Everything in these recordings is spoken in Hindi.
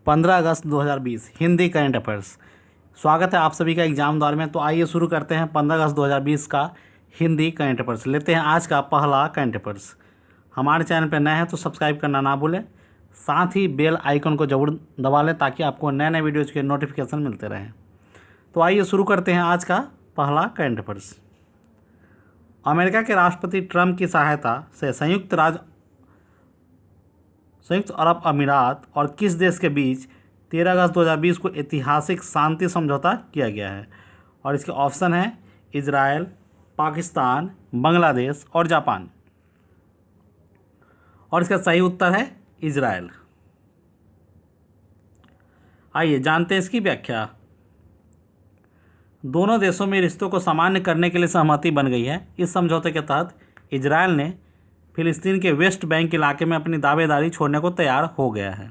15 अगस्त 2020 हिंदी करंट अफेयर्स। स्वागत है आप सभी का एग्जाम दौर में। तो आइए शुरू करते हैं 15 अगस्त 2020 का हिंदी करंट अफेयर्स। लेते हैं आज का पहला करंट अफेयर्स। हमारे चैनल पर नए हैं तो सब्सक्राइब करना ना भूलें, साथ ही बेल आइकन को जरूर दबा लें ताकि आपको नए नए वीडियोज़ के नोटिफिकेशन मिलते रहें। तो आइए शुरू करते हैं आज का पहला करंट अफेयर्स। अमेरिका के राष्ट्रपति ट्रंप की सहायता से संयुक्त अरब अमीरात और किस देश के बीच 13 अगस्त 2020 को ऐतिहासिक शांति समझौता किया गया है? और इसके ऑप्शन हैं इजराइल, पाकिस्तान, बांग्लादेश और जापान। और इसका सही उत्तर है इजराइल। आइए जानते हैं इसकी व्याख्या। दोनों देशों में रिश्तों को सामान्य करने के लिए सहमति बन गई है। इस समझौते के तहत इजराइल ने फिलिस्तीन के वेस्ट बैंक इलाके में अपनी दावेदारी छोड़ने को तैयार हो गया है।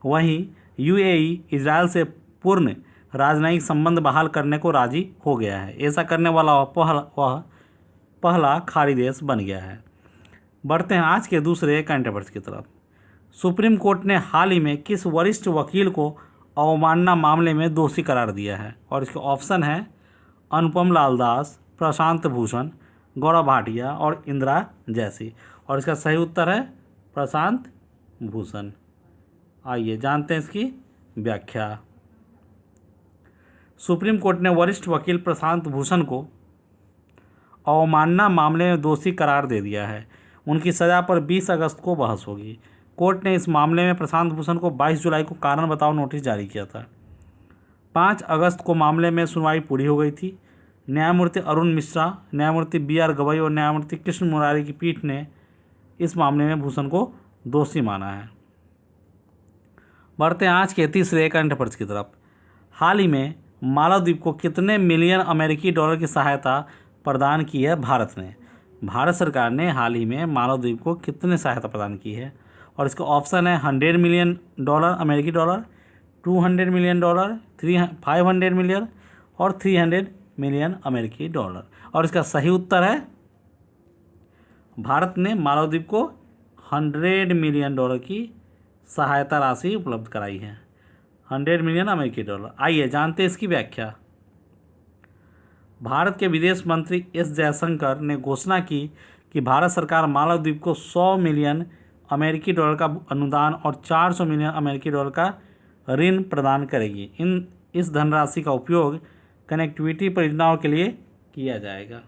वहीं यूएई इजराइल से पूर्ण राजनयिक संबंध बहाल करने को राजी हो गया है। ऐसा करने वाला वह पहला खाड़ी देश बन गया है। बढ़ते हैं आज के दूसरे करंट अफेयर्स की तरफ। सुप्रीम कोर्ट ने हाल ही में किस वरिष्ठ वकील को अवमानना मामले में दोषी करार दिया है? और इसके ऑप्शन है अनुपम लाल दास, प्रशांत भूषण, गौरव भाटिया और इंदिरा जैसी। और इसका सही उत्तर है प्रशांत भूषण। आइए जानते हैं इसकी व्याख्या। सुप्रीम कोर्ट ने वरिष्ठ वकील प्रशांत भूषण को अवमानना मामले में दोषी करार दे दिया है। उनकी सज़ा पर 20 अगस्त को बहस होगी। कोर्ट ने इस मामले में प्रशांत भूषण को 22 जुलाई को कारण बताओ नोटिस जारी किया था। 5 अगस्त को मामले में सुनवाई पूरी हो गई थी। न्यायमूर्ति अरुण मिश्रा, न्यायमूर्ति BR गवई और न्यायमूर्ति कृष्ण मुरारी की पीठ ने इस मामले में भूषण को दोषी माना है। बढ़ते हैं आज के तीसरे करंट अफेयर्स की तरफ। हाल ही में मालदीव को कितने मिलियन अमेरिकी डॉलर की सहायता प्रदान की है भारत ने? भारत सरकार ने हाल ही में मालदीव को कितने सहायता प्रदान की है? और इसका ऑप्शन है 100 मिलियन डॉलर अमेरिकी डॉलर, 200 मिलियन डॉलर, 500 मिलियन और 300 मिलियन अमेरिकी डॉलर। और इसका सही उत्तर है भारत ने मालदीव को 100 मिलियन डॉलर की सहायता राशि उपलब्ध कराई है। 100 मिलियन अमेरिकी डॉलर। आइए जानते हैं इसकी व्याख्या। भारत के विदेश मंत्री S जयशंकर ने घोषणा की कि भारत सरकार मालदीव को 100 मिलियन अमेरिकी डॉलर का अनुदान और 400 मिलियन अमेरिकी डॉलर का ऋण प्रदान करेगी। इस धनराशि का उपयोग कनेक्टिविटी परियोजनाओं के लिए किया जाएगा।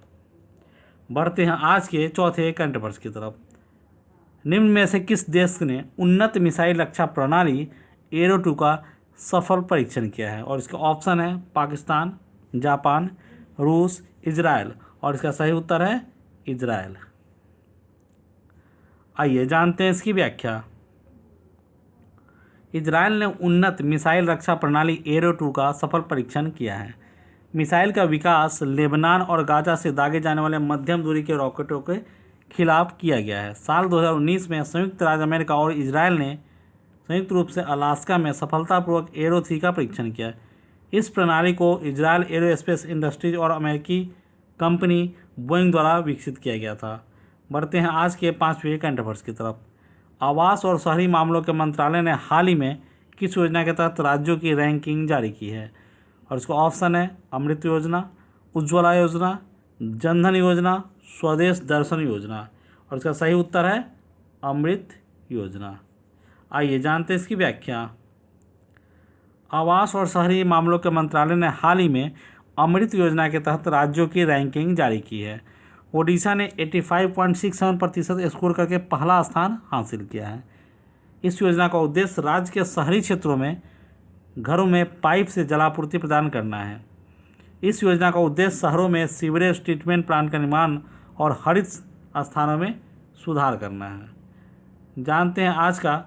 बढ़ते हैं आज के चौथे करंट अफेयर्स की तरफ। निम्न में से किस देश ने उन्नत मिसाइल रक्षा प्रणाली एरो 2 का सफल परीक्षण किया है? और इसका ऑप्शन है पाकिस्तान, जापान, रूस, इजराइल। और इसका सही उत्तर है इजराइल। आइए जानते हैं इसकी व्याख्या। इजराइल ने उन्नत मिसाइल रक्षा प्रणाली एरो 2 का सफल परीक्षण किया है। मिसाइल का विकास लेबनान और गाजा से दागे जाने वाले मध्यम दूरी के रॉकेटों के खिलाफ किया गया है। साल 2019 में संयुक्त राज्य अमेरिका और इजराइल ने संयुक्त रूप से अलास्का में सफलतापूर्वक एरो 3 का परीक्षण किया। इस प्रणाली को इजराइल एरोस्पेस इंडस्ट्रीज और अमेरिकी कंपनी बोइंग द्वारा विकसित किया गया था। बढ़ते हैं आज के पांचवें करंट अफेयर्स की तरफ। आवास और शहरी मामलों के मंत्रालय ने हाल ही में किस योजना के तहत राज्यों की रैंकिंग जारी की है? और इसका ऑप्शन है अमृत योजना, उज्ज्वला योजना, जनधन योजना, स्वदेश दर्शन योजना। और इसका सही उत्तर है अमृत योजना। आइए जानते हैं इसकी व्याख्या। आवास और शहरी मामलों के मंत्रालय ने हाल ही में अमृत योजना के तहत राज्यों की रैंकिंग जारी की है। ओडिशा ने 85.67% स्कोर करके पहला स्थान हासिल किया है। इस योजना का उद्देश्य राज्य के शहरी क्षेत्रों में घरों में पाइप से जलापूर्ति प्रदान करना है। इस योजना का उद्देश्य शहरों में सीवरेज ट्रीटमेंट प्लांट का निर्माण और हरित स्थानों में सुधार करना है। जानते हैं आज का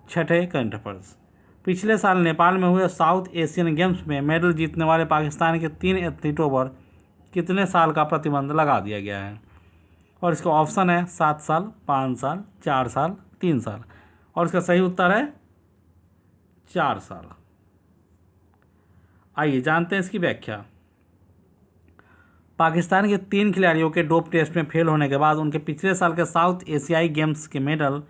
छठे करंट अफेयर्स। पिछले साल नेपाल में हुए साउथ एशियन गेम्स में मेडल जीतने वाले पाकिस्तान के 3 एथलीटों पर कितने साल का प्रतिबंध लगा दिया गया है? और इसका ऑप्शन है 7 साल, 5 साल, 4 साल, 3 साल। और इसका सही उत्तर है 4 साल। आइए जानते हैं इसकी व्याख्या। पाकिस्तान के 3 खिलाड़ियों के डोप टेस्ट में फेल होने के बाद उनके पिछले साल के साउथ एशियाई गेम्स के मेडल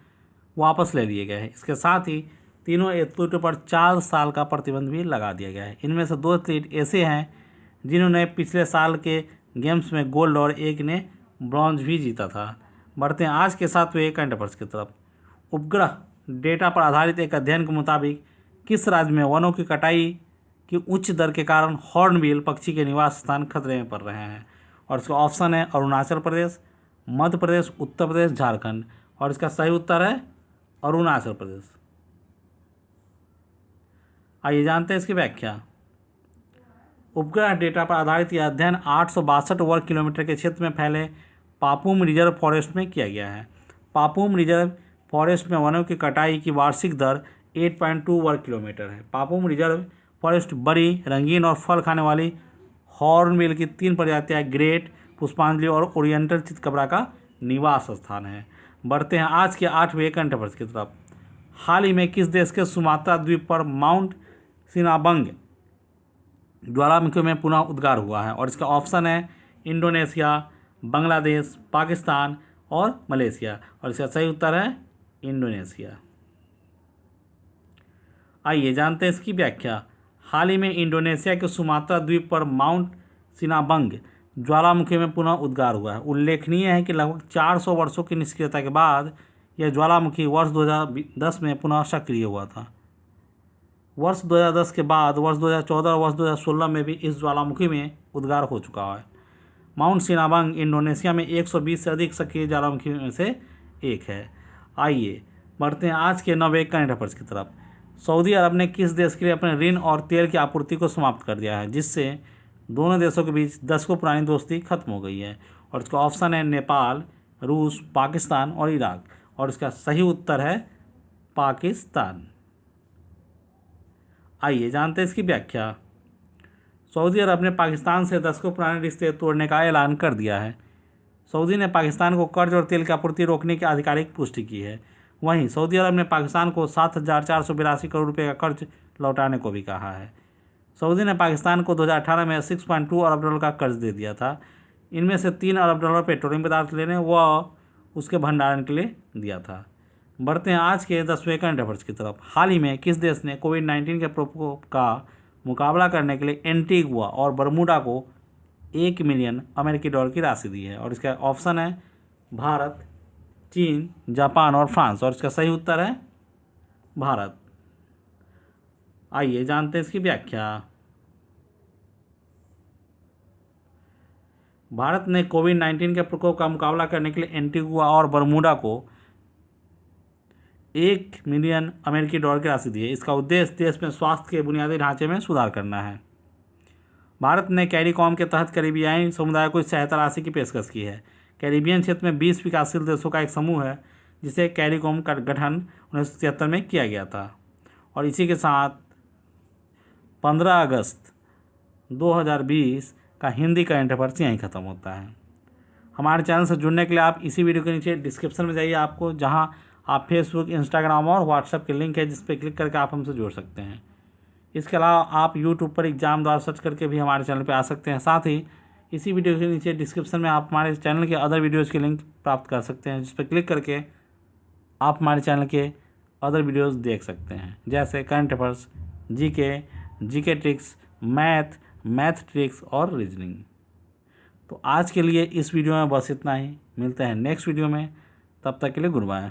वापस ले लिए गए हैं। इसके साथ ही तीनों एथलीटों पर 4 साल का प्रतिबंध भी लगा दिया गया है। इनमें से 2 एथलीट ऐसे हैं जिन्होंने पिछले साल के गेम्स में गोल्ड और एक ने ब्रॉन्ज भी जीता था। बढ़ते हैं आज के 7वें करंट अफेयर्स की तरफ। उपग्रह डेटा पर आधारित एक अध्ययन के मुताबिक किस राज्य में वनों की कटाई की उच्च दर के कारण हॉर्नबिल पक्षी के निवास स्थान खतरे में पड़ रहे हैं? और इसका ऑप्शन है अरुणाचल प्रदेश, मध्य प्रदेश, उत्तर प्रदेश, झारखंड। और इसका सही उत्तर है अरुणाचल प्रदेश। आइए जानते हैं इसकी व्याख्या। उपग्रह डेटा पर आधारित यह अध्ययन 862 वर्ग किलोमीटर के क्षेत्र में फैले पापुम रिजर्व फॉरेस्ट में किया गया है। पापुम रिजर्व फॉरेस्ट में वनों की कटाई की वार्षिक दर 8.2 वर्ग किलोमीटर है। पापुम रिजर्व फॉरेस्ट बड़ी, रंगीन और फल खाने वाली हॉर्नबिल की 3 प्रजातियां ग्रेट, पुष्पांजलि और ओरिएंटल चितकबरा का निवास स्थान है। बढ़ते हैं आज के 8वें करंट अफेयर्स की तरफ। हाल ही में किस देश के सुमात्रा द्वीप पर माउंट सिनाबंग ज्वालामुखी में पुनः उद्गार हुआ है? और इसका ऑप्शन है इंडोनेशिया, बांग्लादेश, पाकिस्तान और मलेशिया। और इसका सही उत्तर है इंडोनेशिया। आइए जानते हैं इसकी व्याख्या। हाल ही में इंडोनेशिया के सुमात्रा द्वीप पर माउंट सिनाबंग ज्वालामुखी में पुनः उद्गार हुआ है। उल्लेखनीय है कि लगभग 400 वर्षों की निष्क्रियता के बाद यह ज्वालामुखी वर्ष 2010 में पुनः सक्रिय हुआ था। वर्ष 2010 के बाद वर्ष 2014 और वर्ष 2016 में भी इस ज्वालामुखी में उद्गार हो चुका है। माउंट सिनाबंग इंडोनेशिया में 120 से अधिक सक्रिय ज्वालामुखी में से एक है। आइए बढ़ते हैं आज के 9वें करंट अफेयर्स की तरफ। सऊदी अरब ने किस देश के लिए अपने ऋण और तेल की आपूर्ति को समाप्त कर दिया है, जिससे दोनों देशों के बीच दशकों पुरानी दोस्ती खत्म हो गई है? और इसका ऑप्शन है नेपाल, रूस, पाकिस्तान और इराक। और इसका सही उत्तर है पाकिस्तान। आइए जानते हैं इसकी व्याख्या। सऊदी अरब ने पाकिस्तान से दशकों पुराने रिश्ते तोड़ने का ऐलान कर दिया है। सऊदी ने पाकिस्तान को कर्ज और तेल की आपूर्ति रोकने की आधिकारिक पुष्टि की है। वहीं सऊदी अरब ने पाकिस्तान को 7,482 करोड़ रुपये का कर्ज लौटाने को भी कहा है। सऊदी ने पाकिस्तान को 2018 में 6.2 अरब डॉलर का कर्ज दे दिया था। इनमें से 3 अरब डॉलर पेट्रोलियम पदार्थ लेने व उसके भंडारण के लिए दिया था। बढ़ते हैं आज के 10वें करंट अफेयर्स की तरफ। हाल ही में किस देश ने कोविड-19 के प्रकोप का मुकाबला करने के लिए एंटीगुआ और बरमूडा को 1 मिलियन अमेरिकी डॉलर की राशि दी है? और इसका ऑप्शन है भारत, चीन, जापान और फ्रांस। और इसका सही उत्तर है भारत। आइए जानते हैं इसकी व्याख्या। भारत ने कोविड-19 के प्रकोप का मुकाबला करने के लिए एंटीगुआ और बरमूडा को 1 मिलियन अमेरिकी डॉलर की राशि दी है। इसका उद्देश्य देश में स्वास्थ्य के बुनियादी ढांचे में सुधार करना है। भारत ने कैरिकॉम के तहत कैरिबियाई समुदाय को इस सहायता राशि की पेशकश की है। कैरिबियन क्षेत्र में 20 विकासशील देशों का एक समूह है जिसे कैरिकॉम का गठन 1973 में किया गया था। और इसी के साथ 15 अगस्त 2020 का हिंदी करंट अफेयर्स यहीं ख़त्म होता है। हमारे चैनल से जुड़ने के लिए आप इसी वीडियो के नीचे डिस्क्रिप्शन में जाइए, आपको जहां आप फेसबुक, इंस्टाग्राम और व्हाट्सएप के लिंक है जिस पर क्लिक करके आप हमसे जुड़ सकते हैं। इसके अलावा आप यूट्यूब पर एग्जाम द्वारा सर्च करके भी हमारे चैनल पर आ सकते हैं। साथ ही इसी वीडियो के नीचे डिस्क्रिप्शन में आप हमारे चैनल के अदर वीडियोज़ के लिंक प्राप्त कर सकते हैं, जिस पर क्लिक करके आप हमारे चैनल के अदर वीडियोज़ देख सकते हैं, जैसे current affairs, GK tricks, math tricks और रीजनिंग। तो आज के लिए इस वीडियो में बस इतना ही। मिलते हैं नेक्स्ट वीडियो में, तब तक के लिए गुड बाय।